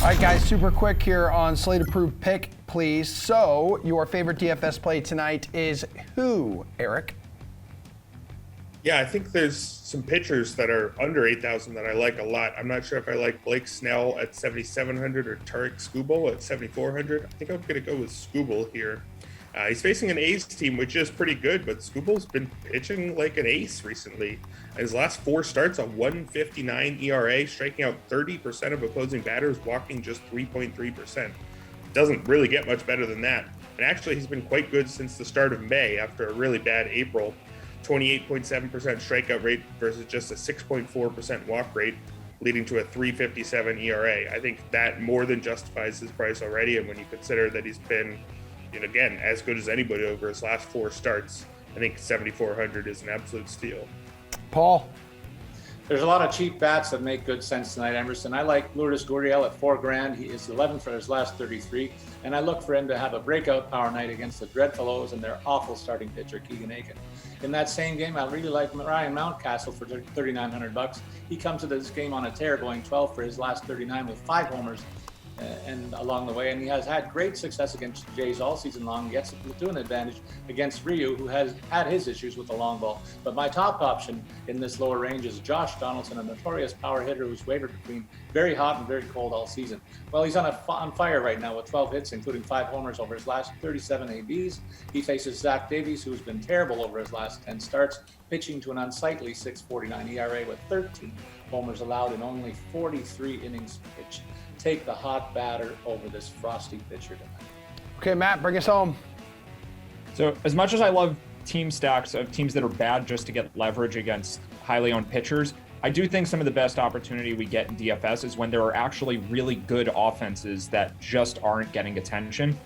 All right, guys, super quick here on Slate Approved Pick, please. So, your favorite DFS play tonight is who, Erik? Yeah, I think there's some pitchers that are under 8,000 that I like a lot. I'm not sure if I like Blake Snell at 7,700 or Tarek Skubal at 7,400. I think I'm going to go with Skubal here. He's facing an A's team, which is pretty good, but Skubal's been pitching like an ace recently. His last 4 starts, a 1.59 ERA, striking out 30% of opposing batters, walking just 3.3%. Doesn't really get much better than that. And actually, he's been quite good since the start of May after a really bad April. 28.7% strikeout rate versus just a 6.4% walk rate, leading to a 3.57 ERA. I think that more than justifies his price already. And when you consider that he's been, again, as good as anybody over his last 4 starts, I think 7,400 is an absolute steal. Paul? There's a lot of cheap bats that make good sense tonight, Emerson. I like Lourdes Gurriel at $4,000. He is 11 for his last 33, and I look for him to have a breakout power night against the dreadful O's and their awful starting pitcher, Keegan Aiken. In that same game, I really like Ryan Mountcastle for $3,900. He comes to this game on a tear, going 12 for his last 39 with 5 homers and along the way, and he has had great success against Jays all season long. He gets a platoon advantage against Ryu, who has had his issues with the long ball. But my top option in this lower range is Josh Donaldson, a notorious power hitter who's wavered between very hot and very cold all season. Well, he's on fire right now with 12 hits, including 5 homers over his last 37 ABs. He faces Zach Davies, who's been terrible over his last 10 starts, pitching to an unsightly 6.49 ERA with 13 homers allowed in only 43 innings pitched. Take the hot batter over this frosty pitcher tonight. Okay, Matt, bring us home. So as much as I love team stacks of teams that are bad just to get leverage against highly owned pitchers, I do think some of the best opportunity we get in DFS is when there are actually really good offenses that just aren't getting attention.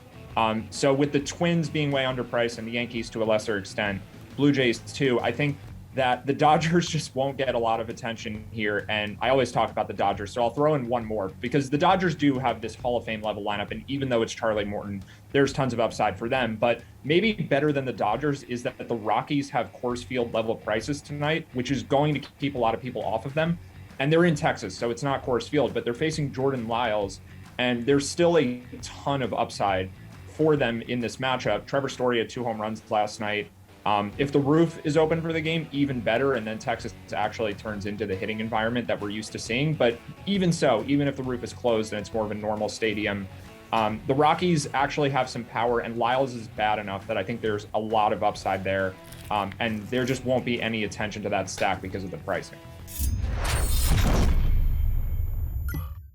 So with the Twins being way underpriced and the Yankees to a lesser extent, Blue Jays too, I think that the Dodgers just won't get a lot of attention here. And I always talk about the Dodgers, so I'll throw in one more because the Dodgers do have this Hall of Fame level lineup. And even though it's Charlie Morton, there's tons of upside for them. But maybe better than the Dodgers is that the Rockies have Coors Field level prices tonight, which is going to keep a lot of people off of them. And they're in Texas, so it's not Coors Field, but they're facing Jordan Lyles. And there's still a ton of upside for them in this matchup. Trevor Story had 2 home runs last night. If the roof is open for the game, even better, and then Texas actually turns into the hitting environment that we're used to seeing. But even so, even if the roof is closed and it's more of a normal stadium, the Rockies actually have some power, and Lyles is bad enough that I think there's a lot of upside there, and there just won't be any attention to that stack because of the pricing.